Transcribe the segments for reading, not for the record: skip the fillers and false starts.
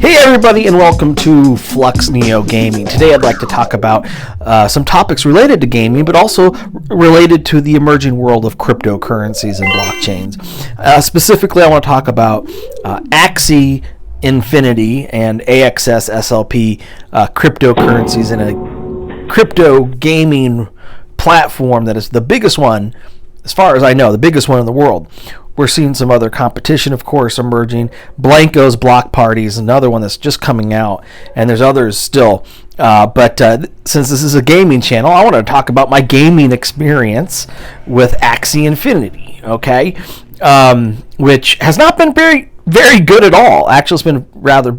Hey everybody, and welcome to Flux Neo Gaming. Today I'd like to talk about some topics related to gaming, but also related to the emerging world of cryptocurrencies and blockchains. Specifically, I want to talk about Axie Infinity and AXS SLP cryptocurrencies in a crypto gaming platform that is the biggest one, as far as I know, the biggest one in the world. We're seeing some other competition, of course, emerging. Blanco's Block Party is another one that's just coming out, and there's others still. But since this is a gaming channel, I want to talk about my gaming experience with Axie Infinity, okay? Which has not been very good at all. Actually, it's been rather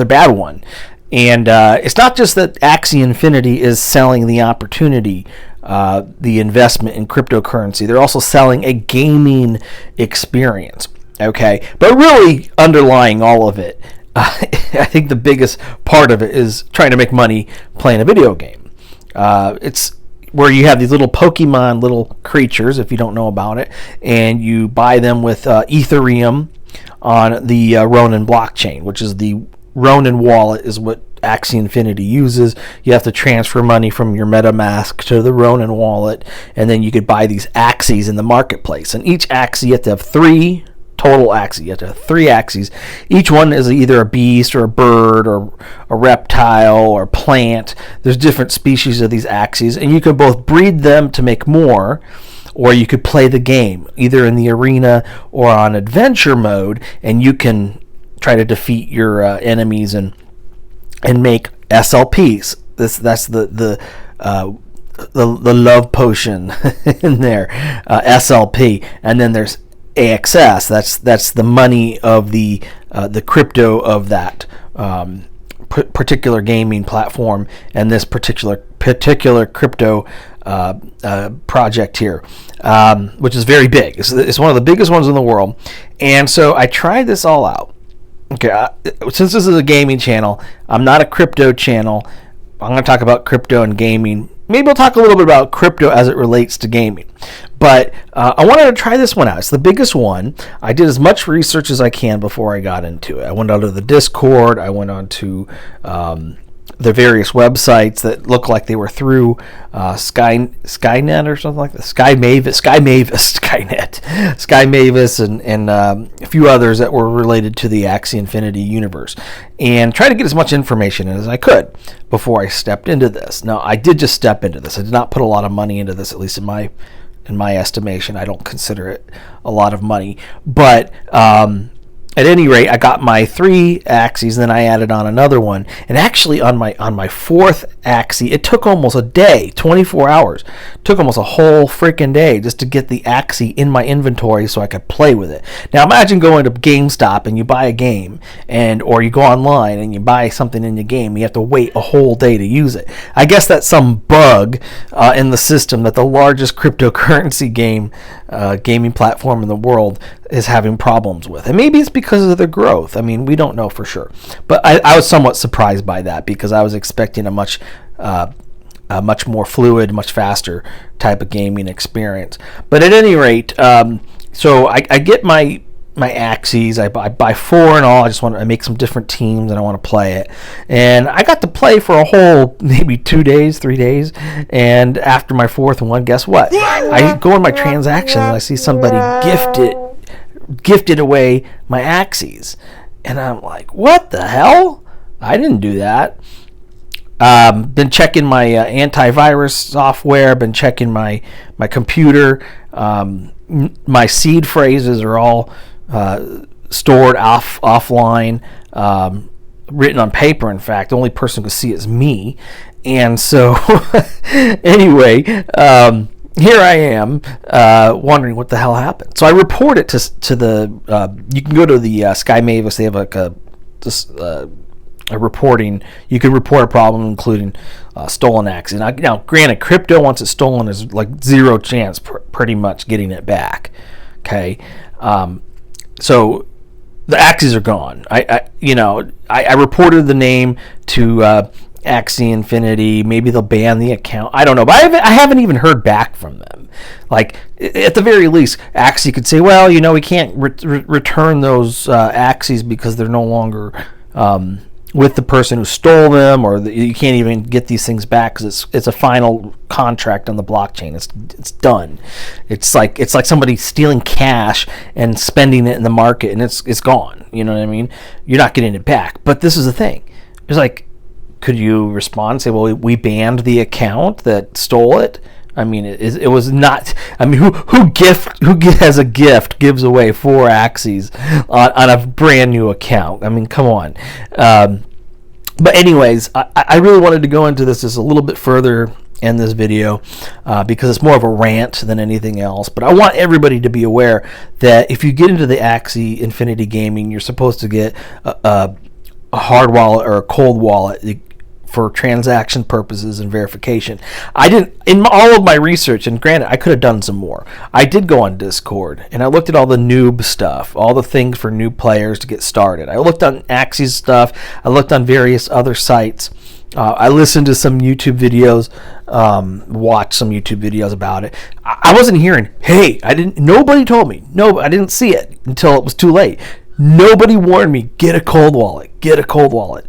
bad one. And it's not just that Axie Infinity is selling the opportunity, the investment in cryptocurrency. They're also selling a gaming experience, okay? But really underlying all of it, I think the biggest part of it is trying to make money playing a video game. It's where you have these little Pokemon, little creatures, if you don't know about it, and you buy them with Ethereum on the Ronin blockchain, which is the Ronin wallet is what Axie Infinity uses. You have to transfer money from your MetaMask to the Ronin wallet, and then you could buy these Axies in the marketplace. And each Axie, you have to have three total Axies. You have to have three Axies. Each one is either a beast or a bird or a reptile or plant. There's different species of these Axies, and you can both breed them to make more, or you could play the game either in the arena or on adventure mode, and you can try to defeat your enemies and make SLPs. That's the love potion in there, SLP, and then there's AXS. That's the money of the crypto of that particular gaming platform and this particular crypto project here, which is very big. It's one of the biggest ones in the world, and so I tried this all out. Okay, since this is a gaming channel, I'm not a crypto channel. I'm going to talk about crypto and gaming. Maybe I'll talk a little bit about crypto as it relates to gaming. But I wanted to try this one out. It's the biggest one. I did as much research as I can before I got into it. I went onto the Discord. I went onto the various websites that look like they were through Skynet or something like that. Sky Mavis, and a few others that were related to the Axie Infinity universe, and try to get as much information as I could before I stepped into this. Now, I did just step into this. I did not put a lot of money into this, at least in my estimation. I don't consider it a lot of money, but at any rate, I got my three Axies, and then I added on another one. And actually, on my fourth Axie, it took almost a day, 24 hours. It took almost a whole freaking day just to get the Axie in my inventory so I could play with it. Now, imagine going to GameStop and you buy a game, or you go online and you buy something in the game. You have to wait a whole day to use it. I guess that's some bug in the system that the largest cryptocurrency gaming platform in the world is having problems with. And maybe it's because of the growth. I mean, we don't know for sure. But I was somewhat surprised by that because I was expecting a much more fluid, much faster type of gaming experience. But at any rate, so I get my Axies. I buy four in all. I just want to make some different teams and I want to play it. And I got to play for a whole maybe 2 days, 3 days. And after my fourth one, guess what? I go in my transactions and I see somebody gifted away my Axies, and I'm like, what the hell? I didn't do that. Been checking my antivirus software, been checking my computer. My seed phrases are all stored offline, written on paper. In fact, the only person who can see it is me. And so anyway, here I am, wondering what the hell happened. So I report it to the. You can go to the Sky Mavis. They have like a reporting. You can report a problem, including stolen Axie. Now, granted, crypto once it's stolen is like zero chance, pretty much getting it back. Okay, so the Axies are gone. I reported the name to Axie Infinity. Maybe they'll ban the account. I don't know, but I haven't even heard back from them. Like, at the very least, Axie could say, well, we can't return those Axies because they're no longer with the person who stole them, or you can't even get these things back because it's a final contract on the blockchain. It's done. It's like somebody stealing cash and spending it in the market, and it's gone. You know what I mean? You're not getting it back. But this is the thing. It's like, could you respond and say, well, we banned the account that stole it? I mean, it was not. I mean, who has a gift gives away 4 Axies on a brand new account? I mean, come on. But anyways, I really wanted to go into this just a little bit further in this video because it's more of a rant than anything else. But I want everybody to be aware that if you get into the Axie Infinity gaming, you're supposed to get a hard wallet or a cold wallet for transaction purposes and verification. I didn't, in all of my research, and granted, I could have done some more. I did go on Discord, and I looked at all the noob stuff, all the things for new players to get started. I looked on Axies stuff. I looked on various other sites. I listened to some YouTube videos, watched some YouTube videos about it. I wasn't hearing, hey, nobody told me. No, I didn't see it until it was too late. Nobody warned me, get a cold wallet, get a cold wallet.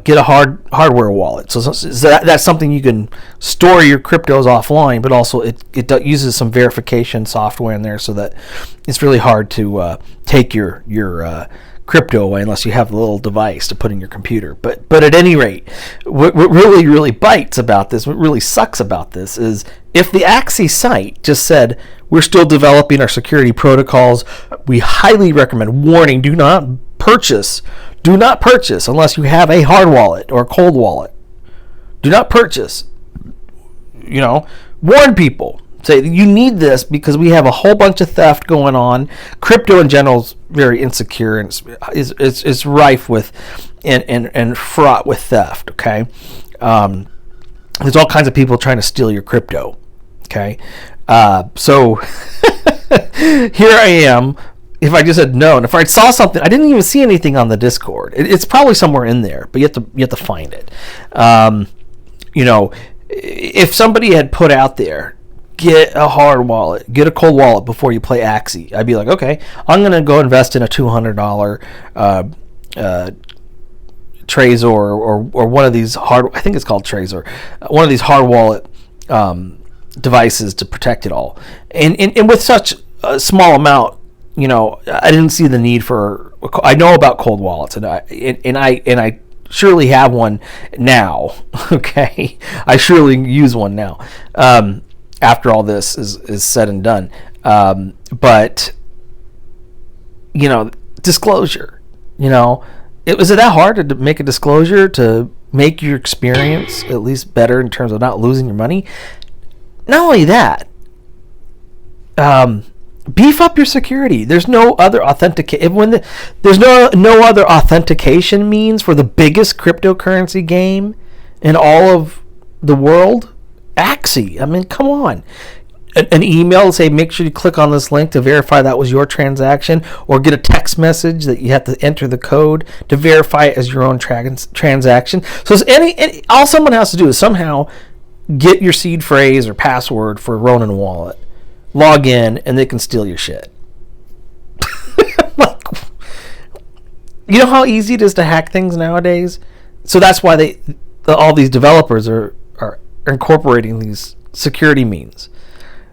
Get a hardware wallet. So that's something you can store your cryptos offline, but also it uses some verification software in there so that it's really hard to take your crypto away unless you have a little device to put in your computer. But at any rate, what really bites about this, what really sucks about this is if the Axie site just said, we're still developing our security protocols, we highly recommend, warning, do not purchase unless you have a hard wallet or a cold wallet. Do not purchase. Warn people. Say you need this because we have a whole bunch of theft going on. Crypto in general is very insecure and it's rife with and fraught with theft. Okay, there's all kinds of people trying to steal your crypto. Okay, so here I am. If I just had known, if I saw something, I didn't even see anything on the Discord. It's probably somewhere in there, but you have to find it. If somebody had put out there, get a hard wallet, get a cold wallet before you play Axie, I'd be like, okay, I'm gonna go invest in a $200 Trezor or one of these I think it's called Trezor, one of these hard wallet devices to protect it all, and with such a small amount. I didn't see the need for. I know about cold wallets, and I surely have one now. Okay, I surely use one now. After all this is said and done, but disclosure. Was it that hard to make a disclosure to make your experience at least better in terms of not losing your money? Not only that. Beef up your security. There's no other authentication. There's no other authentication means for the biggest cryptocurrency game in all of the world. Axie. I mean, come on. An email to say make sure you click on this link to verify that was your transaction, or get a text message that you have to enter the code to verify it as your own transaction. So all someone has to do is somehow get your seed phrase or password for Ronin wallet. Log in, and they can steal your shit. You know how easy it is to hack things nowadays? So that's why all these developers are incorporating these security means.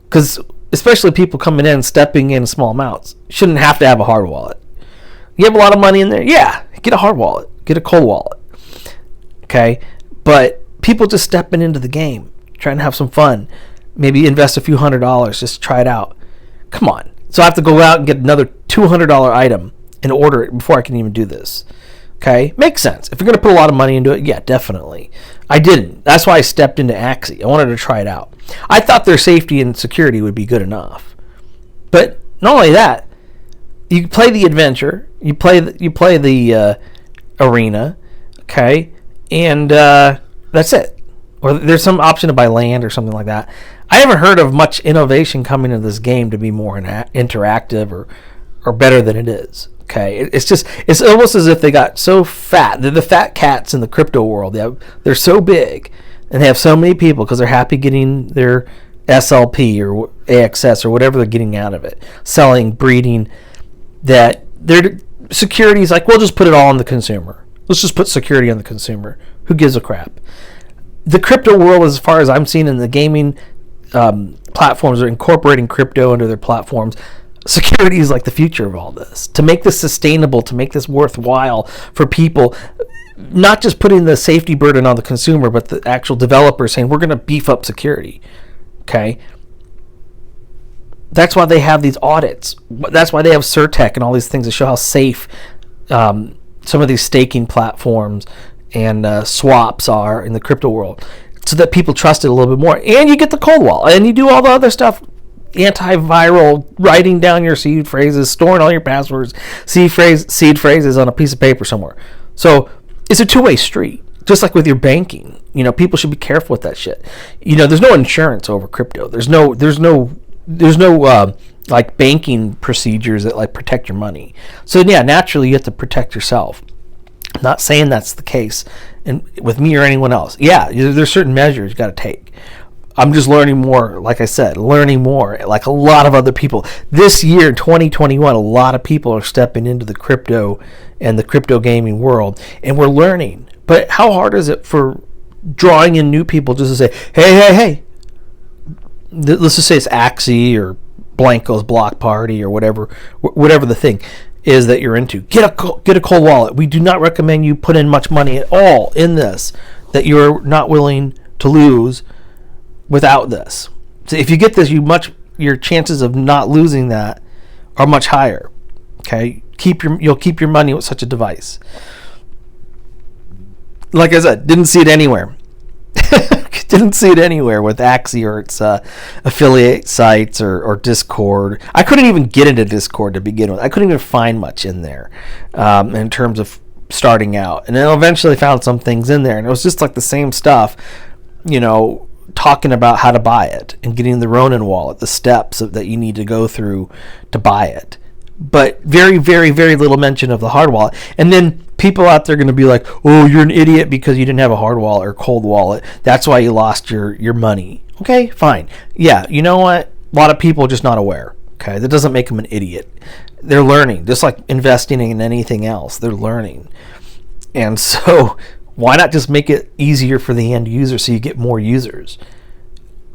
Because especially people coming in, stepping in small amounts, shouldn't have to have a hard wallet. You have a lot of money in there? Yeah, get a hard wallet. Get a cold wallet. Okay? But people just stepping into the game, trying to have some fun. Maybe invest a few $100 just to try it out. Come on. So I have to go out and get another $200 item and order it before I can even do this. Okay? Makes sense. If you're going to put a lot of money into it, yeah, definitely. I didn't. That's why I stepped into Axie. I wanted to try it out. I thought their safety and security would be good enough. But not only that, you play the adventure, you play the arena, okay? And that's it. Or there's some option to buy land or something like that. I haven't heard of much innovation coming into this game to be more interactive or better than it is. Okay, it's almost as if they got so fat. They're the fat cats in the crypto world. They're so big, and they have so many people because they're happy getting their SLP or AXS or whatever they're getting out of it, selling, breeding. That their security is like, we'll just put it all on the consumer. Let's just put security on the consumer. Who gives a crap? The crypto world, as far as I'm seeing in the gaming platforms, are incorporating crypto into their platforms. Security is like the future of all this. To make this sustainable, to make this worthwhile for people, not just putting the safety burden on the consumer, but the actual developer saying, we're going to beef up security. Okay? That's why they have these audits. That's why they have Certec and all these things to show how safe some of these staking platforms and swaps are in the crypto world, so that people trust it a little bit more. And you get the cold wallet, and you do all the other stuff, antiviral, writing down your seed phrases, storing all your passwords, seed phrases on a piece of paper somewhere. So it's a two-way street, just like with your banking. People should be careful with that shit. There's no insurance over crypto. There's no like banking procedures that like protect your money. So yeah, naturally you have to protect yourself. I'm not saying that's the case with me or anyone else. Yeah, there's certain measures you got to take. I'm just learning more, like I said, like a lot of other people. This year, 2021, a lot of people are stepping into the crypto and the crypto gaming world, and we're learning. But how hard is it for drawing in new people just to say, hey, let's just say it's Axie or Blanco's Block Party or whatever the thing is that you're into. Get a cold wallet. We do not recommend you put in much money at all in this that you're not willing to lose without this. So if you get this, your chances of not losing that are much higher. Okay, you'll keep your money with such a device. Like I said, didn't see it anywhere. Didn't see it anywhere with Axie or its affiliate sites or Discord. I couldn't even get into Discord to begin with. I couldn't even find much in there in terms of starting out. And then eventually found some things in there. And it was just like the same stuff, talking about how to buy it and getting the Ronin wallet, the steps that you need to go through to buy it. But very, very, very little mention of the hard wallet. And then people out there are going to be like, oh, you're an idiot because you didn't have a hard wallet or cold wallet. That's why you lost your money. Okay, fine. Yeah, you know what? A lot of people are just not aware. Okay, that doesn't make them an idiot. They're learning, just like investing in anything else. They're learning. And so why not just make it easier for the end user so you get more users?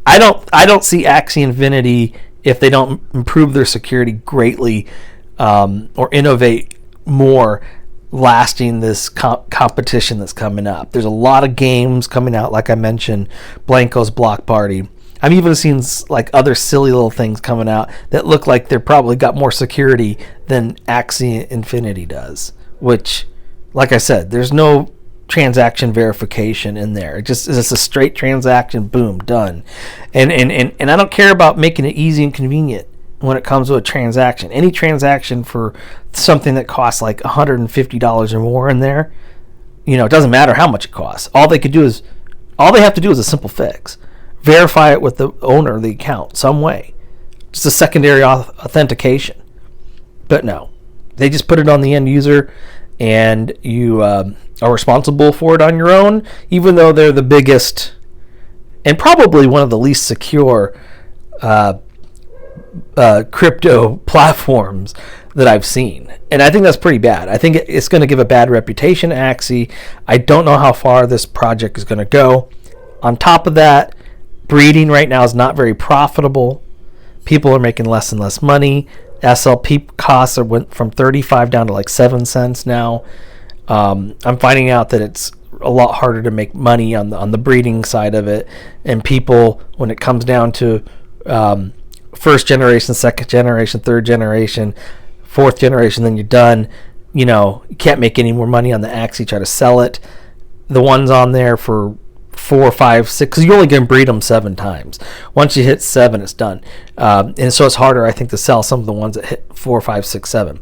I don't see Axie Infinity, if they don't improve their security greatly or innovate more, lasting this competition that's coming up. There's a lot of games coming out, like I mentioned, Blanco's Block Party. I've even seen like other silly little things coming out that look like they're probably got more security than Axie Infinity does, which, like I said, there's no transaction verification in there. It's a straight transaction, boom, done. And I don't care about making it easy and convenient when it comes to a transaction. Any transaction for something that costs like $150 or more in there, it doesn't matter how much it costs. All they have to do is a simple fix. Verify it with the owner of the account some way. Just a secondary authentication. But no, they just put it on the end user, and you are responsible for it on your own, even though they're the biggest and probably one of the least secure crypto platforms that I've seen. And I think that's pretty bad. I think it's going to give a bad reputation to Axie. I don't know how far this project is going to go. On top of that, breeding right now is not very profitable. People are making less and less money. SLP costs went from 35 down to like 7 cents now. I'm finding out that it's a lot harder to make money on the breeding side of it, and people, when it comes down to first generation, second generation, third generation, fourth generation, then you're done. You can't make any more money on the Axie. Try to sell it. The ones on there for 4, 5, 6, because you only can breed them 7 times. Once you hit 7, it's done. And so it's harder, I think, to sell some of the ones that hit 4, 5, 6, 7.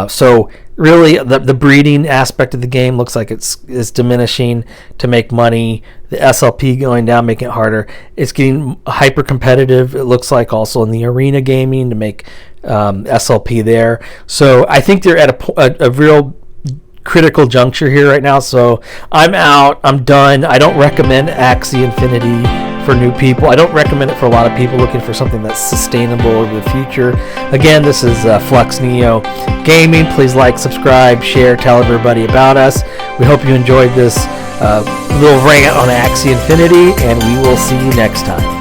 So really, the breeding aspect of the game looks like it's diminishing to make money. The SLP going down, making it harder. It's getting hyper competitive. It looks like also in the arena gaming to make SLP there. So I think they're at a real critical juncture here right now. So I'm out. I'm done. I don't recommend Axie Infinity for new people. I don't recommend it for a lot of people looking for something that's sustainable over the future. Again, this is Flux Neo Gaming. Please like, subscribe, share, tell everybody about us. We hope you enjoyed this little rant on Axie Infinity, and we will see you next time.